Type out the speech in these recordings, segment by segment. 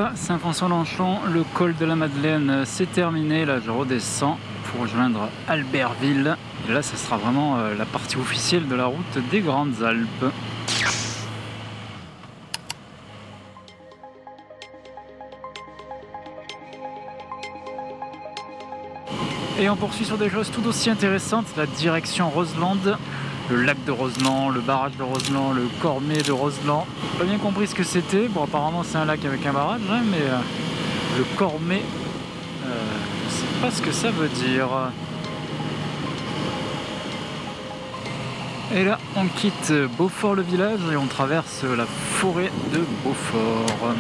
voilà, Saint-François-Lanchon, le col de la Madeleine, c'est terminé. Là, je redescends pour rejoindre Albertville. Et là, ça sera vraiment la partie officielle de la route des Grandes Alpes. Et on poursuit sur des choses tout aussi intéressantes, la direction Roselande, le lac de Roseland, le barrage de Roseland, le Cormet de Roseland. Pas bien compris ce que c'était. Bon, apparemment c'est un lac avec un barrage, hein, mais le Cormet, je sais pas ce que ça veut dire. Et là, on quitte Beaufort le village et on traverse la forêt de Beaufort.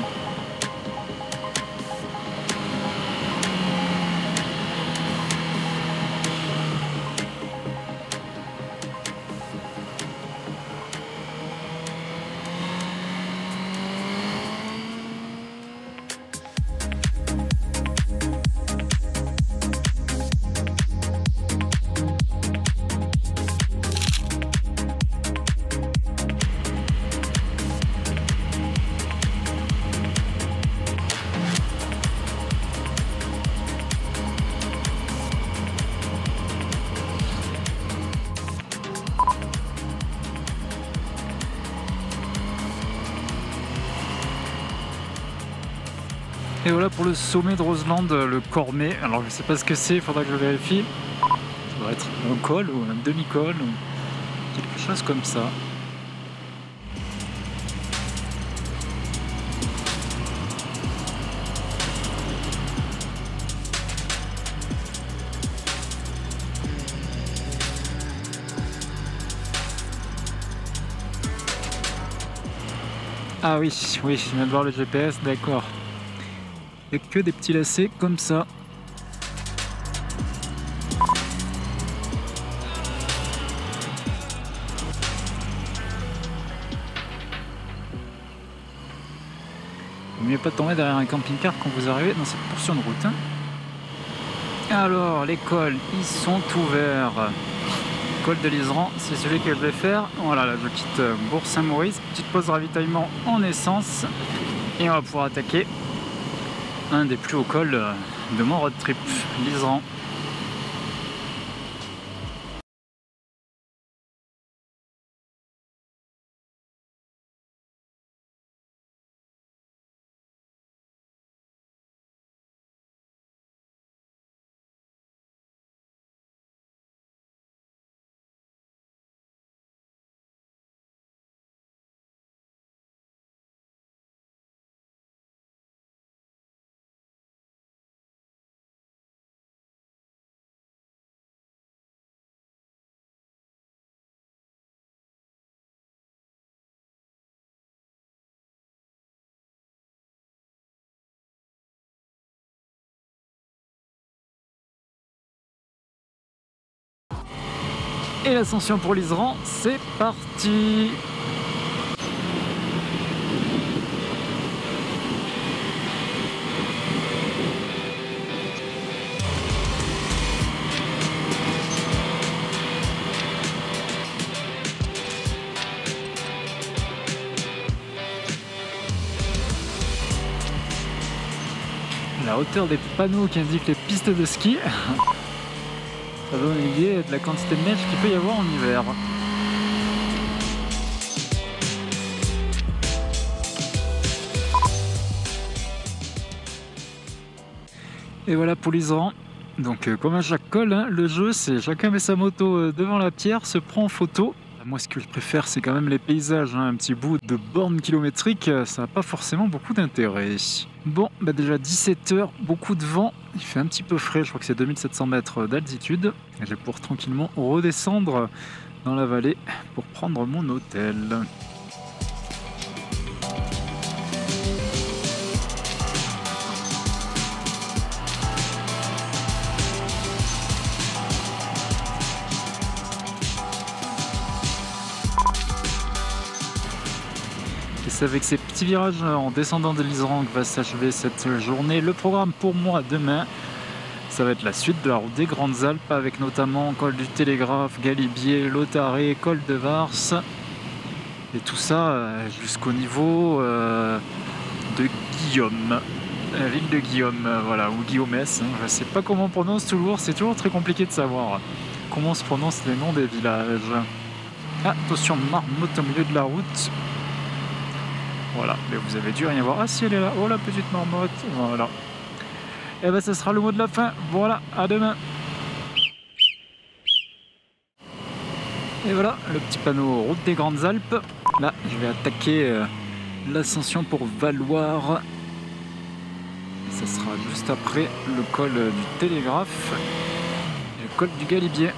Et voilà pour le sommet de Roselande, le Cormet. Alors je sais pas ce que c'est, il faudra que je vérifie. Ça doit être un col ou un demi-col ou quelque chose comme ça. Ah oui, je viens de voir le GPS, d'accord. Il n'y a que des petits lacets comme ça. Il vaut mieux pas tomber derrière un camping-car quand vous arrivez dans cette portion de route. Hein. Alors, les cols, ils sont ouverts. Col de l'Iseran, c'est celui que je vais faire. Voilà, là je quitte Bourg-Saint-Maurice. Petite pause ravitaillement en essence. Et on va pouvoir attaquer un des plus hauts cols de mon road trip, l'Iseran. Et l'ascension pour l'Iseran, c'est parti! La hauteur des panneaux qui indiquent les pistes de ski. Ça donne une idée de la quantité de neige qu'il peut y avoir en hiver. Et voilà pour l'Iseran. Donc comme à chaque col, hein, le jeu c'est chacun met sa moto devant la pierre, se prend en photo. Moi ce que je préfère c'est quand même les paysages, hein, un petit bout de borne kilométrique, ça n'a pas forcément beaucoup d'intérêt. Bon, bah déjà 17h, beaucoup de vent, il fait un petit peu frais, je crois que c'est 2700 mètres d'altitude. Et je vais pouvoir tranquillement redescendre dans la vallée pour prendre mon hôtel. Et c'est avec ces petits virages en descendant de l'Iseran que va s'achever cette journée. Le programme pour moi demain, ça va être la suite de la route des Grandes Alpes avec notamment col du Télégraphe, Galibier, Lautaret, col de Vars. Et tout ça jusqu'au niveau de Guillaume. la ville de Guillaume, voilà, ou Guillaumès, hein, je sais pas comment on prononce toujours, c'est toujours très compliqué de savoir comment on se prononce les noms des villages. Ah, attention, marmotte au milieu de la route. Voilà, mais vous avez dû rien voir. Ah si, elle est là, oh la petite marmotte, voilà. Et ben ça sera le mot de la fin, voilà, à demain. Et voilà, le petit panneau route des Grandes Alpes. Là, je vais attaquer l'ascension pour Valloire. Ça sera juste après le col du Télégraphe et le col du Galibier.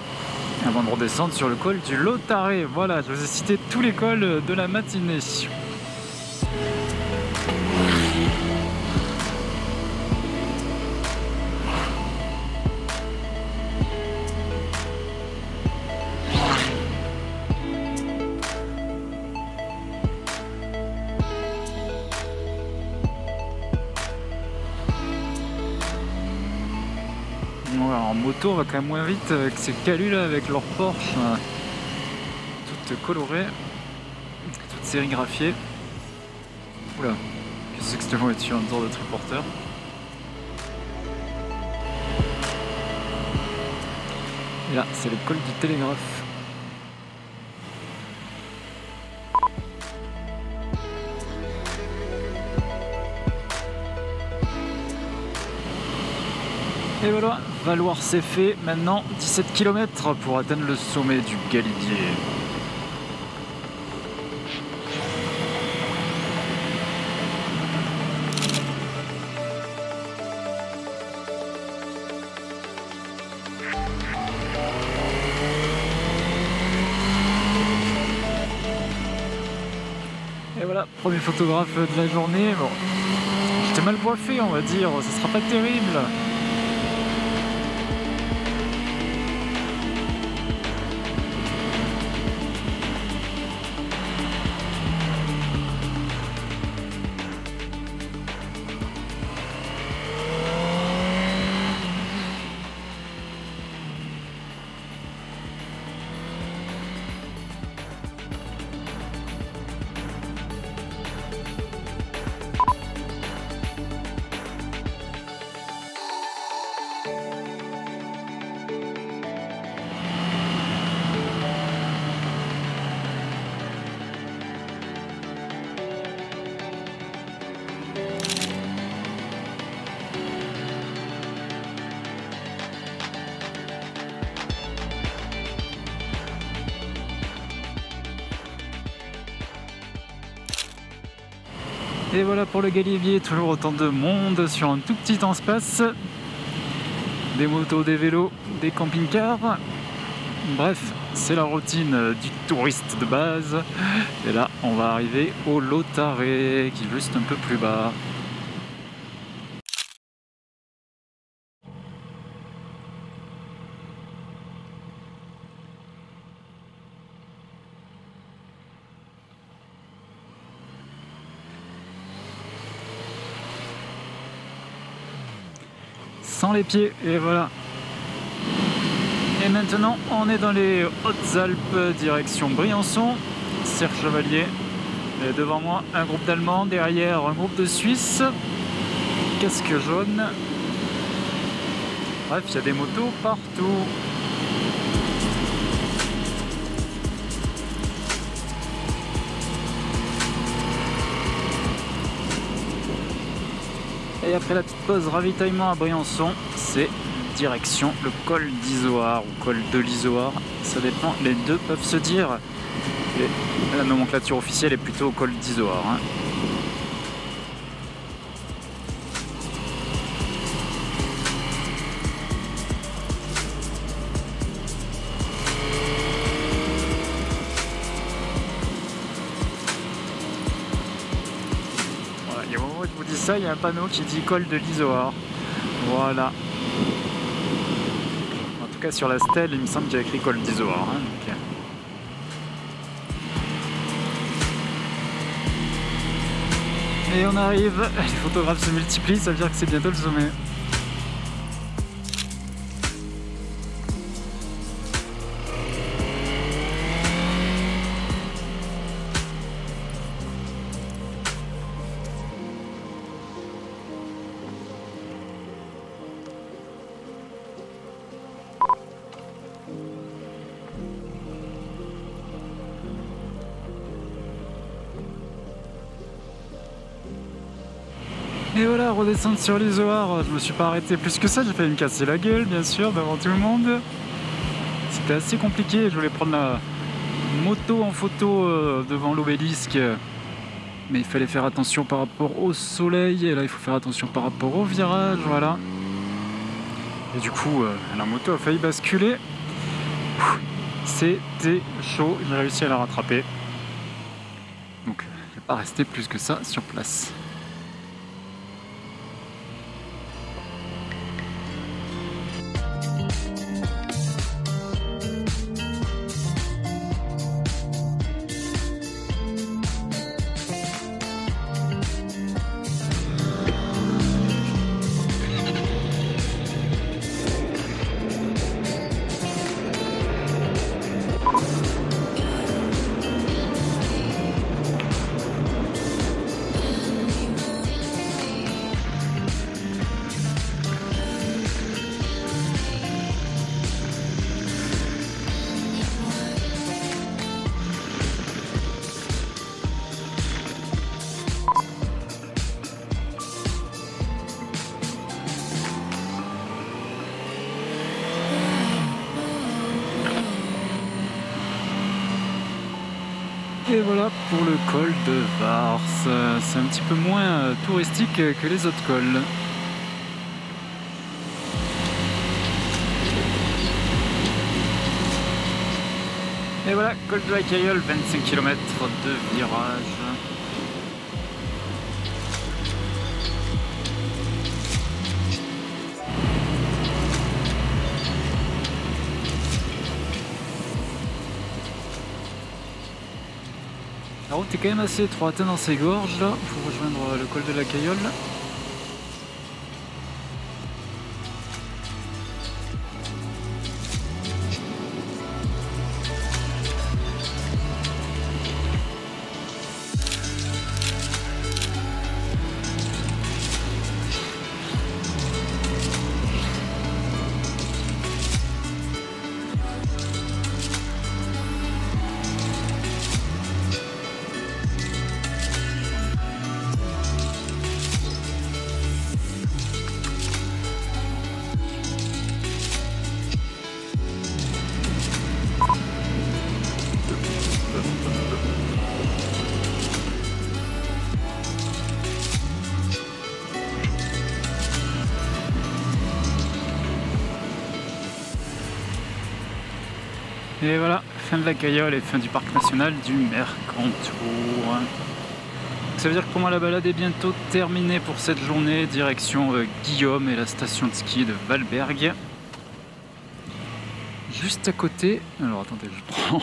Avant de redescendre sur le col du Lautaret. Voilà, je vous ai cité tous les cols de la matinée. En moto on va quand même moins vite que ces calus là avec leur Porsche toutes colorées, toutes sérigraphiées. Oula, qu'est-ce que c'est que cette voiture, un tour de triporteur. Et là c'est le col du Télégraphe. Et voilà, Valloire c'est fait, maintenant 17 km pour atteindre le sommet du Galibier. Et voilà, premier photographe de la journée. Bon, j'étais mal coiffé on va dire, ça sera pas terrible. Et voilà pour le Galibier, toujours autant de monde sur un tout petit espace. Des motos, des vélos, des camping-cars. Bref, c'est la routine du touriste de base. Et là, on va arriver au Lautaret, qui est juste un peu plus bas. Sans les pieds, et voilà. Et maintenant, on est dans les Hautes-Alpes, direction Briançon, Serre Chevalier. Et devant moi, un groupe d'Allemands, derrière un groupe de Suisses, casque jaune. Bref, il y a des motos partout. Et après la petite pause ravitaillement à Briançon, c'est direction le col d'Izoard ou col de l'Izoard. Ça dépend, les deux peuvent se dire. Et la nomenclature officielle est plutôt au col d'Izoard. Hein. Et au moment où je vous dis ça, il y a un panneau qui dit col de l'Izoard. Voilà. En tout cas sur la stèle, il me semble qu'il y a écrit col d'Izoard. Hein, donc... Et on arrive, les photographes se multiplient, ça veut dire que c'est bientôt le sommet. Et voilà, redescendre sur l'isoar, je me suis pas arrêté plus que ça, j'ai failli me casser la gueule bien sûr devant tout le monde. C'était assez compliqué, je voulais prendre la moto en photo devant l'obélisque. Mais il fallait faire attention par rapport au soleil, et là il faut faire attention par rapport au virage, voilà. Et du coup, la moto a failli basculer. C'était chaud, j'ai réussi à la rattraper. Donc je vais pas rester plus que ça sur place. Et voilà pour le col de Vars. C'est un petit peu moins touristique que les autres cols. Et voilà, col de la Cailleule, 25 km de virage. La route est quand même assez étroite dans ces gorges là, pour rejoindre le col de la Cailleule. Et voilà, fin de la Cailleule et fin du parc national du Mercantour. Ça veut dire que pour moi la balade est bientôt terminée pour cette journée, direction Guillaume et la station de ski de Valberg. Juste à côté, alors attendez, je prends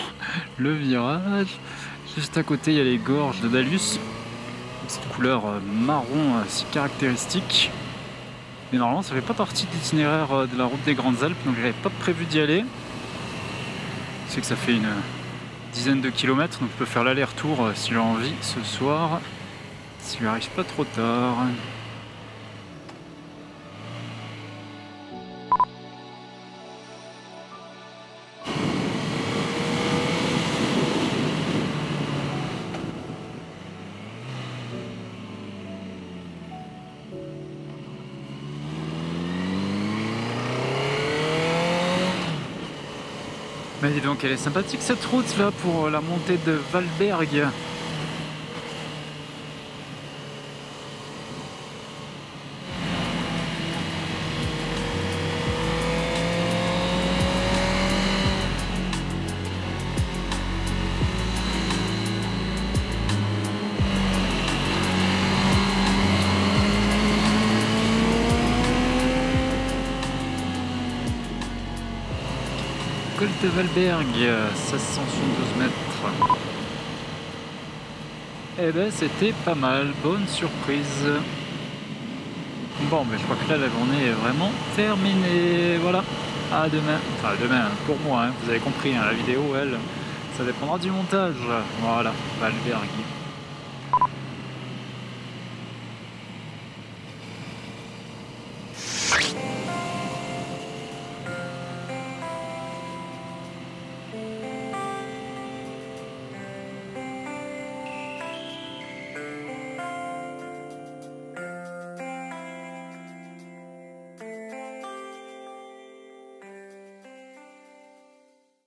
le virage. Juste à côté, il y a les gorges de Dalus, cette couleur marron si caractéristique. Mais normalement, ça fait pas partie de l'itinéraire de la route des Grandes Alpes, donc j'avais pas prévu d'y aller. C'est que ça fait une dizaine de kilomètres, donc je peux faire l'aller-retour si j'ai envie ce soir, s'il n'arrive pas trop tard. Mais dis donc, elle est sympathique cette route là pour la montée de Valberg. Col de Valberg, 1672 mètres. Eh ben c'était pas mal, bonne surprise. Bon, mais je crois que là la journée est vraiment terminée. Voilà, à demain. Enfin demain pour moi, hein. Vous avez compris, hein, la vidéo elle, ça dépendra du montage. Voilà, Valberg.